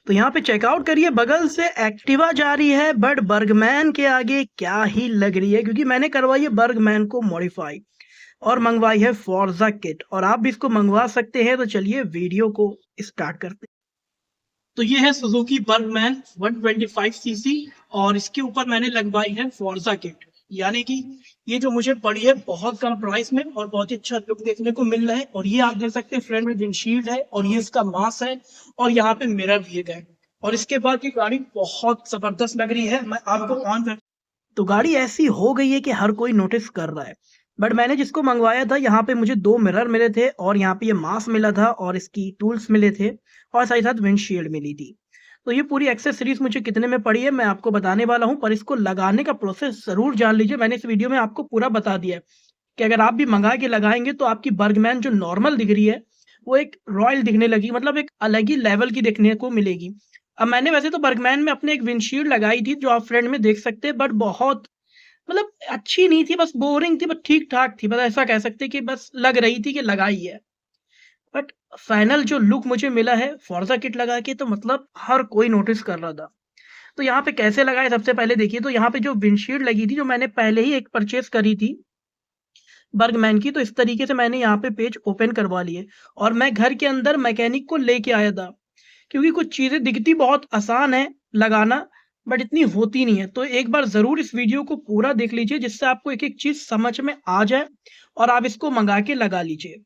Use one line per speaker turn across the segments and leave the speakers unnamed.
तो यहाँ पे चेकआउट करिए, बगल से एक्टिवा जा रही है बट बर्गमैन के आगे क्या ही लग रही है, क्योंकि मैंने करवाई है बर्गमैन को मॉडिफाई और मंगवाई है फोर्जा किट, और आप भी इसको मंगवा सकते हैं। तो चलिए वीडियो को स्टार्ट करते हैं। तो ये है सुजुकी बर्गमैन 125 सीसी और इसके ऊपर मैंने लगवाई है फोर्जा किट, यानी कि ये जो मुझे पड़ी है बहुत कम प्राइस में और बहुत ही अच्छा लुक देखने को मिल रहा है। और ये आप देख सकते हैं फ्रंट में विंडशील्ड है और ये इसका मास है और यहाँ पे मिरर दिए गए। और इसके बाद की गाड़ी बहुत जबरदस्त लग रही है। मैं आपको ऑन कर, तो गाड़ी ऐसी हो गई है कि हर कोई नोटिस कर रहा है। बट मैंने जिसको मंगवाया था यहाँ पे मुझे 2 मिरर मिले थे और यहाँ पे ये मास मिला था और इसकी टूल्स मिले थे और साथ ही साथ विंडशील्ड मिली थी। तो ये पूरी एक्सेसरीज मुझे कितने में पड़ी है मैं आपको बताने वाला हूँ, पर इसको लगाने का प्रोसेस ज़रूर जान लीजिए। मैंने इस वीडियो में आपको पूरा बता दिया है कि अगर आप भी मंगा के लगाएंगे तो आपकी बर्गमैन जो नॉर्मल दिख रही है वो एक रॉयल दिखने लगी, मतलब एक अलग ही लेवल की देखने को मिलेगी। अब मैंने वैसे तो बर्गमैन में अपने एक विंडशील्ड लगाई थी जो आप फ्रंट में देख सकते हैं, बट बहुत मतलब अच्छी नहीं थी, बस बोरिंग थी, बस ठीक-ठाक थी। बस ऐसा कह सकते हैं कि बस लग रही थी कि लगाई है। बट फाइनल जो लुक मुझे मिला है फोर्जा किट लगा के, तो मतलब हर कोई नोटिस कर रहा था। तो यहाँ पे कैसे लगाए, सबसे पहले देखिए तो यहाँ पे जो विंडशील्ड लगी थी, जो मैंने पहले ही एक परचेज़ करी थी बर्गमैन की, तो इस तरीके से मैंने यहाँ पे पेज ओपन करवा लिए और मैं घर के अंदर मैकेनिक को लेके आया था। क्योंकि कुछ चीज़ें दिखती बहुत आसान है लगाना, बट इतनी होती नहीं है। तो एक बार ज़रूर इस वीडियो को पूरा देख लीजिए जिससे आपको एक-एक चीज़ समझ में आ जाए और आप इसको मँगा के लगा लीजिए।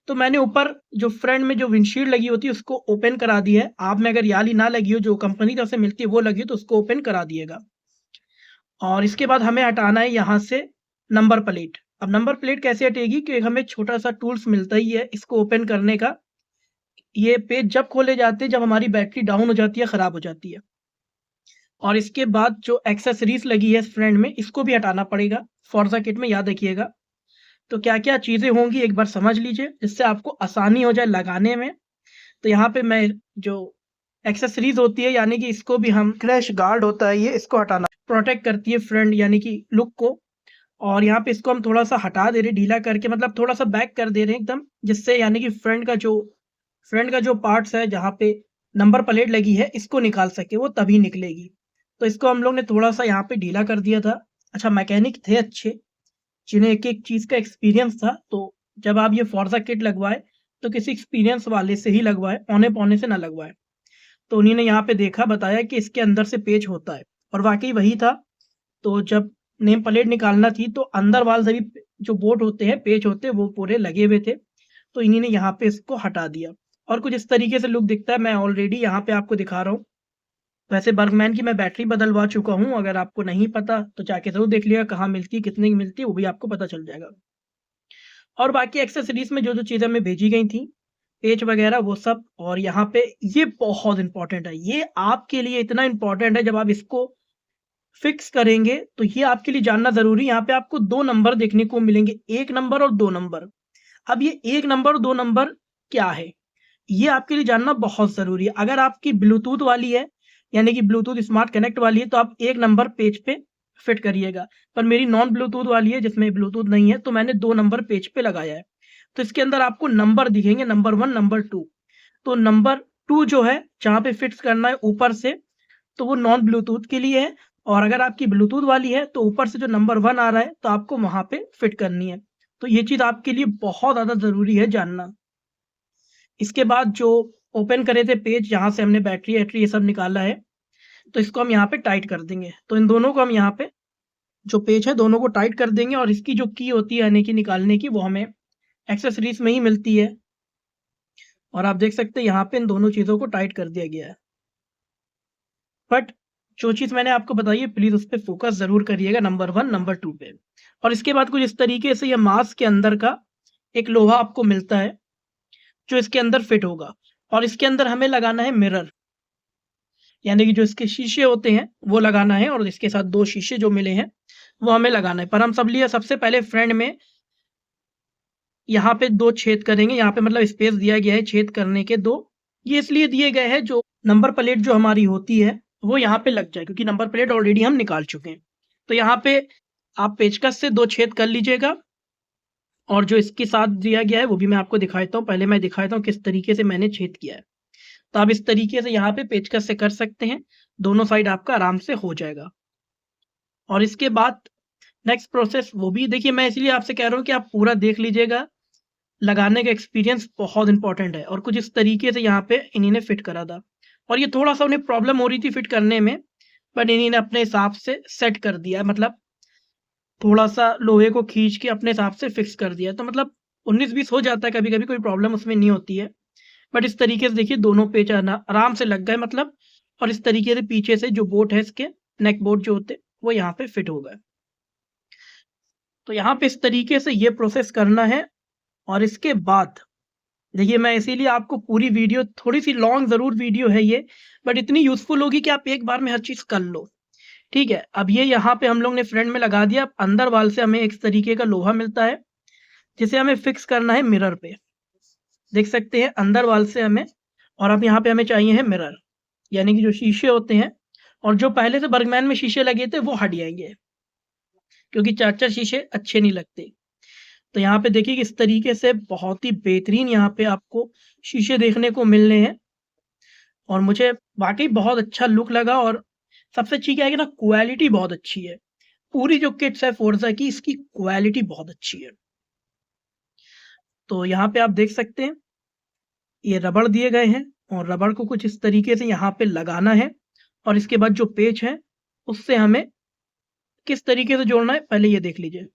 तो मैंने ऊपर जो फ्रंट में जो विंडशील्ड लगी होती है उसको ओपन करा दी है। आप में अगर ये वाली ना लगी हो, जो कंपनी की तरफ से मिलती है वो लगी हो, तो उसको ओपन करा दिएगा। और इसके बाद हमें हटाना है यहाँ से नंबर प्लेट। अब नंबर प्लेट कैसे हटेगी कि हमें छोटा-सा टूल्स मिलता ही है इसको ओपन करने का। ये पेज जब खोले जाते हैं जब हमारी बैटरी डाउन हो जाती है, खराब हो जाती है। और इसके बाद जो एक्सेसरीज लगी है फ्रंट में, इसको भी हटाना पड़ेगा फोर्जा किट में, याद रखिएगा। तो क्या-क्या चीज़ें होंगी एक बार समझ लीजिए जिससे आपको आसानी हो जाए लगाने में। तो यहाँ पे मैं जो एक्सेसरीज होती है, यानी कि इसको भी हम क्रैश गार्ड होता है, ये इसको हटाना प्रोटेक्ट करती है फ्रंट यानी कि लुक को। और यहाँ पे इसको हम थोड़ा-सा हटा दे रहे हैं ढीला करके, मतलब थोड़ा-सा बैक कर दे रहे हैं एकदम, जिससे यानी कि फ्रंट का जो पार्ट्स है जहाँ पे नंबर प्लेट लगी है इसको निकाल सके, वो तभी निकलेगी। तो इसको हम लोग ने थोड़ा-सा यहाँ पे ढीला कर दिया था। अच्छा, मैकेनिक थे अच्छे, जिन्हें एक-एक चीज़ का एक्सपीरियंस था। तो जब आप ये फोर्जा किट लगवाएँ, तो किसी एक्सपीरियंस वाले से ही लगवाएँ, औने-पौने से ना लगवाएँ। तो उन्हीं ने यहाँ पे देखा, बताया कि इसके अंदर से पेच होता है और वाक़ई वही था। तो जब नेम प्लेट निकालना थी तो अंदर वाले सभी जो बोल्ट होते हैं, पेच होते हैं, वो पूरे लगे हुए थे। तो इन्हीं ने यहाँ पे इसको हटा दिया और कुछ इस तरीके से लुक दिखता है। मैं ऑलरेडी यहाँ पे आपको दिखा रहा हूँ। वैसे बर्गमैन की मैं बैटरी बदलवा चुका हूँ, अगर आपको नहीं पता तो जाके ज़रूर देख लिएगा कहाँ मिलती है, कितने की मिलती है, वो भी आपको पता चल जाएगा। और बाकी एक्सेसरीज़ में जो-जो चीज़ें हमें भेजी गई थी, पेच वगैरह वो सब। और यहाँ पे ये बहुत इम्पोर्टेंट है, ये आपके लिए इतना इम्पोर्टेंट है, जब आप इसको फिक्स करेंगे तो ये आपके लिए जानना ज़रूरी है। यहाँ पे आपको 2 नंबर देखने को मिलेंगे, 1 नंबर और 2 नंबर। अब ये 1 नंबर और 2 नंबर क्या है? ये आपके लिए जानना बहुत ज़रूरी है। अगर आपकी ब्लूटूथ वाली है, यानी कि ब्लूटूथ स्मार्ट कनेक्ट वाली है, तो आप 1 नंबर पेज पे फिट करिएगा। पर मेरी नॉन ब्लूटूथ वाली है जिसमें ब्लूटूथ नहीं है, तो मैंने 2 नंबर पेज पे लगाया है। तो इसके अंदर आपको नंबर दिखेंगे, नंबर 1, नंबर 2। तो नंबर 2 जो है, जहाँ पे फिक्स करना है ऊपर से, तो वो नॉन ब्लूटूथ के लिए है। और अगर आपकी ब्लूटूथ वाली है, तो ऊपर से जो नंबर 1 आ रहा है, तो आपको वहाँ पे फिट करनी है। तो ये चीज़ आपके लिए बहुत ज़्यादा ज़रूरी है जानना। इसके बाद जो ओपन करे थे पेज, जहाँ से हमने बैटरी-वैटरी ये सब निकाला है, तो इसको हम यहाँ पे टाइट कर देंगे। तो इन दोनों को हम यहाँ पे जो पेज है, दोनों को टाइट कर देंगे और इसकी जो की होती है यानी कि निकालने की, वो हमें एक्सेसरीज़ में ही मिलती है। और आप देख सकते हैं यहाँ पे इन दोनों चीज़ों को टाइट कर दिया गया है। बट जो चीज़ मैंने आपको बताई है, प्लीज़ उस पे फ़ोकस ज़रूर करिएगा, नंबर 1, नंबर 2 पे। और इसके बाद कुछ इस तरीके से ये मास्क के अंदर का एक लोहा आपको मिलता है, जो इसके अंदर फिट होगा। और इसके अंदर हमें लगाना है मिरर, यानी कि जो इसके शीशे होते हैं वो लगाना है, और इसके साथ 2 शीशे जो मिले हैं वो हमें लगाना है। पर हम सब लिए सबसे पहले फ्रंट में यहाँ पे 2 छेद करेंगे, यहाँ पे मतलब स्पेस दिया गया है छेद करने के 2। ये इसलिए दिए गए हैं, जो नंबर प्लेट जो हमारी होती है वो यहाँ पे लग जाए, क्योंकि नंबर प्लेट ऑलरेडी हम निकाल चुके हैं। तो यहाँ पे आप पेचकस से 2 छेद कर लीजिएगा। और जो इसके साथ दिया गया है वो भी मैं आपको दिखाता हूँ। पहले मैं दिखाता हूँ किस तरीके से मैंने छेद किया है। तो आप इस तरीके से यहाँ पे पेचकस से कर सकते हैं, दोनों साइड आपका आराम से हो जाएगा। और इसके बाद नेक्स्ट प्रोसेस वो भी देखिए, मैं इसलिए आपसे कह रहा हूँ कि आप पूरा देख लीजिएगा, लगाने का एक्सपीरियंस बहुत इंपॉर्टेंट है। और कुछ इस तरीके से यहाँ पे इन्हीं ने फिट करा था, और ये थोड़ा सा उन्हें प्रॉब्लम हो रही थी फिट करने में, बट इन्हीं ने अपने हिसाब से सेट कर दिया, मतलब थोड़ा सा लोहे को खींच के अपने हिसाब से फिक्स कर दिया। तो मतलब 19-20 हो जाता है कभी कभी, कोई प्रॉब्लम उसमें नहीं होती है। बट इस तरीके से देखिए दोनों पेच आराम से लग गए मतलब, और इस तरीके से पीछे से जो बोट है इसके नेक बोट जो होते वो यहाँ पे फिट हो गए। तो यहाँ पे इस तरीके से ये प्रोसेस करना है। और इसके बाद देखिए, मैं इसीलिए आपको पूरी वीडियो, थोड़ी सी लॉन्ग जरूर वीडियो है ये, बट इतनी यूजफुल होगी कि आप एक बार में हर चीज कर लो। ठीक है, अब ये यहाँ पे हम लोग ने फ्रंट में लगा दिया। अंदर वाल से हमें एक तरीके का लोहा मिलता है जिसे हमें फिक्स करना है मिरर पे। देख सकते हैं अंदर वाल से हमें, और अब यहाँ पे हमें चाहिए है मिरर, यानी कि जो शीशे होते हैं, और जो पहले से बर्गमैन में शीशे लगे थे वो हट जाएंगे, क्योंकि 4-4 शीशे अच्छे नहीं लगते। तो यहाँ पे देखिए इस तरीके से बहुत ही बेहतरीन यहाँ पे आपको शीशे देखने को मिलने हैं, और मुझे वाकई बहुत अच्छा लुक लगा। और सबसे अच्छी क्या है कि ना, क्वालिटी बहुत अच्छी है। पूरी जो किट्स है फोर्जा की, इसकी क्वालिटी बहुत अच्छी है। तो यहाँ पे आप देख सकते हैं ये रबड़ दिए गए हैं, और रबड़ को कुछ इस तरीके से यहाँ पे लगाना है, और इसके बाद जो पेच है उससे हमें किस तरीके से जोड़ना है पहले ये देख लीजिए,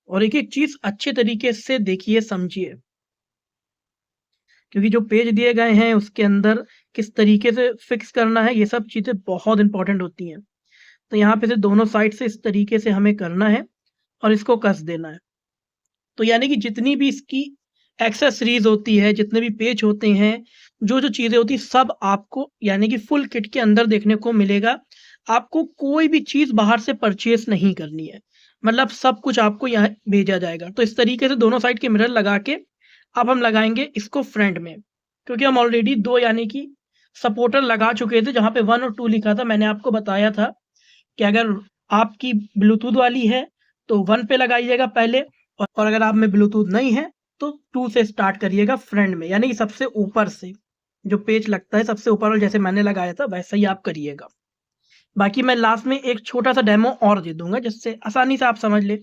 और एक एक चीज अच्छे तरीके से देखिए समझिए, क्योंकि जो पेज दिए गए हैं उसके अंदर किस तरीके से फिक्स करना है, ये सब चीजें बहुत इंपॉर्टेंट होती हैं। तो यहाँ पे से दोनों साइड से इस तरीके से हमें करना है और इसको कस देना है। तो यानी कि जितनी भी इसकी एक्सेसरीज होती है, जितने भी पेच होते हैं, जो जो चीजें होती है, सब आपको यानी कि फुल किट के अंदर देखने को मिलेगा। आपको कोई भी चीज बाहर से परचेस नहीं करनी है, मतलब सब कुछ आपको यहाँ भेजा जाएगा। तो इस तरीके से दोनों साइड के मिरर लगा के अब हम लगाएंगे इसको फ्रंट में, क्योंकि हम ऑलरेडी 2 यानी कि सपोर्टर लगा चुके थे, जहां पे 1 और 2 लिखा था। मैंने आपको बताया था कि अगर आपकी ब्लूटूथ वाली है तो 1 पे लगाइएगा पहले, और अगर आप में ब्लूटूथ नहीं है तो 2 से स्टार्ट करिएगा फ्रंट में, यानी कि सबसे ऊपर से जो पेच लगता है सबसे ऊपर, और जैसे मैंने लगाया था वैसा ही आप करिएगा। बाकी मैं लास्ट में एक छोटा सा डेमो और दे दूंगा जिससे आसानी से आप समझ ले।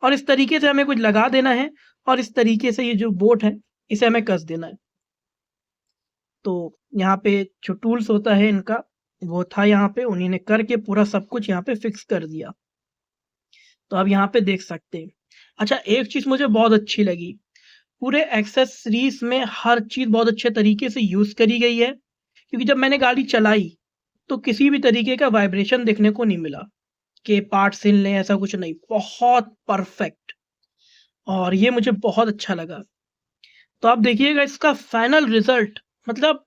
और इस तरीके से हमें कुछ लगा देना है, और इस तरीके से ये जो बोट है इसे हमें कस देना है। तो यहाँ पे जो टूल्स होता है इनका वो था यहाँ पे, उन्हीं ने करके पूरा सब कुछ यहाँ पे फिक्स कर दिया। तो अब यहाँ पे देख सकते हैं। अच्छा, एक चीज मुझे बहुत अच्छी लगी, पूरे एक्सेसरीज में हर चीज बहुत अच्छे तरीके से यूज करी गई है, क्योंकि जब मैंने गाड़ी चलाई तो किसी भी तरीके का वाइब्रेशन देखने को नहीं मिला कि पार्ट्स हिल लें, ऐसा कुछ नहीं, बहुत परफेक्ट। और ये मुझे बहुत अच्छा लगा। तो आप देखिएगा इसका फाइनल रिजल्ट, मतलब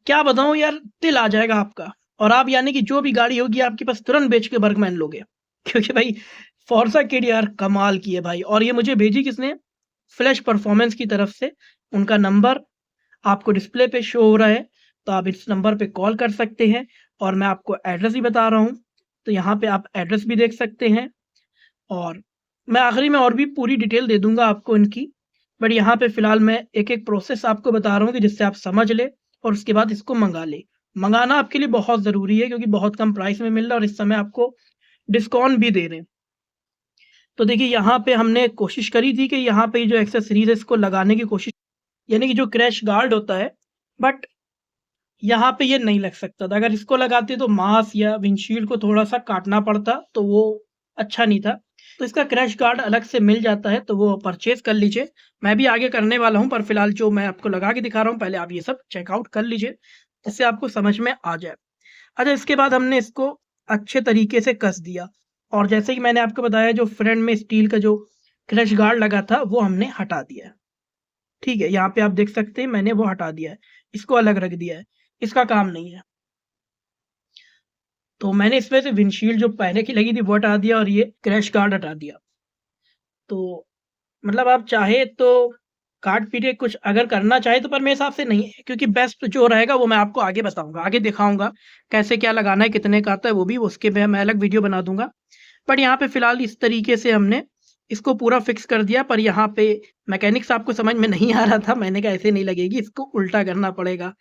क्या बताऊं यार, दिल आ जाएगा आपका। और आप यानी कि जो भी गाड़ी होगी आपके पास तुरंत बेच के बर्गमैन लोगे, क्योंकि भाई फोर्जा किड यार कमाल की है भाई। और ये मुझे भेजी किसने, फ्लैश परफॉर्मेंस की तरफ से। उनका नंबर आपको डिस्प्ले पे शो हो रहा है, तो आप इस नंबर पे कॉल कर सकते हैं। और मैं आपको एड्रेस भी बता रहा हूँ, तो यहाँ पे आप एड्रेस भी देख सकते हैं। और मैं आखिरी में और भी पूरी डिटेल दे दूंगा आपको इनकी, बट यहाँ पे फिलहाल मैं एक एक प्रोसेस आपको बता रहा हूँ कि जिससे आप समझ ले और उसके बाद इसको मंगा ले। मंगाना आपके लिए बहुत ज़रूरी है, क्योंकि बहुत कम प्राइस में मिल रहा है और इस समय आपको डिस्काउंट भी दे रहे हैं। तो देखिए यहाँ पे हमने कोशिश करी थी कि यहाँ पे जो एक्सेसरीज है इसको लगाने की कोशिश, यानी कि जो क्रैश गार्ड होता है, बट यहाँ पे ये नहीं लग सकता था। अगर इसको लगाते तो मास या विंडशील्ड को थोड़ा सा काटना पड़ता, तो वो अच्छा नहीं था। तो इसका क्रैश गार्ड अलग से मिल जाता है, तो वो परचेज कर लीजिए। मैं भी आगे करने वाला हूँ, पर फिलहाल जो मैं आपको लगा के दिखा रहा हूँ, पहले आप ये सब चेकआउट कर लीजिए, इससे आपको समझ में आ जाए। अच्छा, इसके बाद हमने इसको अच्छे तरीके से कस दिया, और जैसे कि मैंने आपको बताया जो फ्रंट में स्टील का जो क्रैश गार्ड लगा था वो हमने हटा दिया है। ठीक है, यहाँ पे आप देख सकते हैं मैंने वो हटा दिया है, इसको अलग रख दिया है, इसका काम नहीं है। तो मैंने इसमें से विंडशील्ड जो पहले की लगी थी वो हटा दिया, और ये क्रैश गार्ड हटा दिया। तो मतलब आप चाहे तो काट पीटे कुछ अगर करना चाहे तो, पर मेरे हिसाब से नहीं है, क्योंकि बेस्ट जो रहेगा वो मैं आपको आगे बताऊंगा, आगे दिखाऊंगा कैसे क्या लगाना है, कितने का आता है वो भी, उसके मैं अलग वीडियो बना दूंगा। बट यहाँ पे फिलहाल इस तरीके से हमने इसको पूरा फिक्स कर दिया, पर यहाँ पे मैकेनिक साहब को समझ में नहीं आ रहा था। मैंने कहा ऐसे नहीं लगेगी, इसको उल्टा करना पड़ेगा,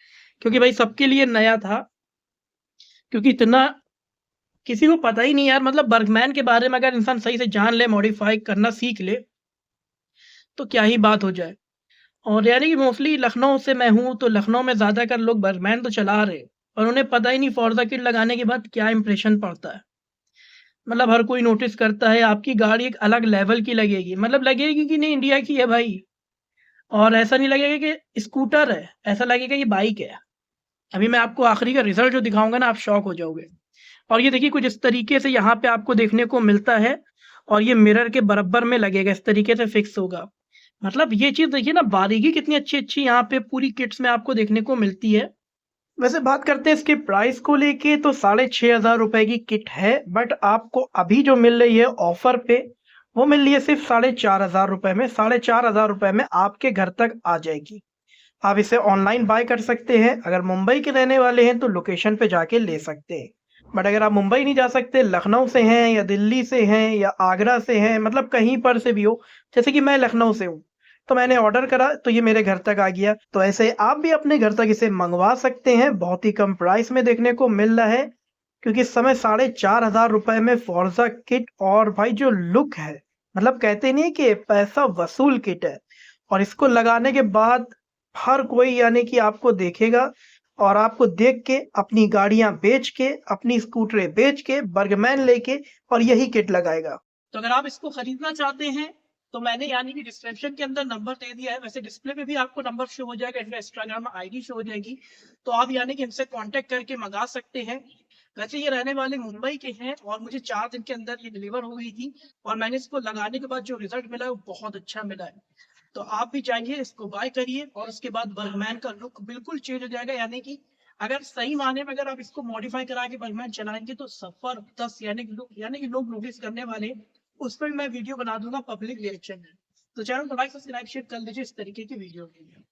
क्योंकि भाई सबके लिए नया था, क्योंकि इतना किसी को पता ही नहीं यार। मतलब बर्गमैन के बारे में अगर इंसान सही से जान ले, मॉडिफाई करना सीख ले, तो क्या ही बात हो जाए। और यानी कि मोस्टली लखनऊ से मैं हूँ, तो लखनऊ में ज़्यादातर लोग बर्गमैन तो चला रहे, और उन्हें पता ही नहीं फॉर्जा किट लगाने के बाद क्या इंप्रेशन पड़ता है। मतलब हर कोई नोटिस करता है, आपकी गाड़ी एक अलग लेवल की लगेगी, मतलब लगेगी कि नहीं इंडिया की है भाई। और ऐसा नहीं लगेगा कि स्कूटर है, ऐसा लगेगा ये बाइक है। अभी मैं आपको आखिरी का रिजल्ट जो दिखाऊंगा ना, आप शॉक हो जाओगे। और ये देखिए कुछ इस तरीके से यहाँ पे आपको देखने को मिलता है, और ये मिरर के बराबर में लगेगा, इस तरीके से फिक्स होगा। मतलब ये चीज देखिए ना, बारीकी कितनी अच्छी अच्छी यहाँ पे पूरी किट्स में आपको देखने को मिलती है। वैसे बात करते हैं इसके प्राइस को लेके, तो 6,500 की किट है, बट आपको अभी जो मिल रही है ऑफर पे, वो मिल रही है सिर्फ 4,500 में। 4,500 में आपके घर तक आ जाएगी। आप इसे ऑनलाइन बाय कर सकते हैं। अगर मुंबई के रहने वाले हैं तो लोकेशन पे जाके ले सकते हैं। बट अगर आप मुंबई नहीं जा सकते, लखनऊ से हैं या दिल्ली से हैं या आगरा से हैं, मतलब कहीं पर से भी हो, जैसे कि मैं लखनऊ से हूँ, तो मैंने ऑर्डर करा तो ये मेरे घर तक आ गया। तो ऐसे आप भी अपने घर तक इसे मंगवा सकते हैं, बहुत ही कम प्राइस में देखने को मिल रहा है। क्योंकि इस समय 4,500 में फॉर्जा किट, और भाई जो लुक है, मतलब कहते नहीं कि पैसा वसूल किट है। और इसको लगाने के बाद हर कोई यानी कि आपको देखेगा, और आपको देख के अपनी गाड़ियां बेच के, अपनी स्कूटरें बेच के, बर्गमैन लेके और यही किट लगाएगा। तो अगर आप इसको खरीदना चाहते हैं, तो मैंने यानी कि डिस्क्रिप्शन के अंदर नंबर दे दिया है। वैसे डिस्प्ले पे भी आपको नंबर शो हो जाएगा, इनका इंस्टाग्राम आईडी शो हो जाएगी, तो आप यानी कि इनसे कांटेक्ट करके मंगा सकते हैं। वैसे ये रहने वाले मुंबई के हैं, और मुझे 4 दिन के अंदर ये डिलीवर हो गई थी, और मैंने इसको लगाने के बाद जो रिजल्ट मिला है वो बहुत अच्छा मिला है। तो आप भी चाहिए इसको बाय करिए, और उसके बाद बर्गमैन का लुक बिल्कुल चेंज हो जाएगा। यानी कि अगर सही माने में अगर आप इसको मॉडिफाई करा के बर्गमैन चलाएंगे, तो सफर 10 यानी कि लोग नोटिस करने वाले हैं। उस पर मैं वीडियो बना दूंगा पब्लिक रिएक्शन में। तो चैनल को लाइक सब्सक्राइब शेयर कर लीजिए इस तरीके की वीडियो के लिए।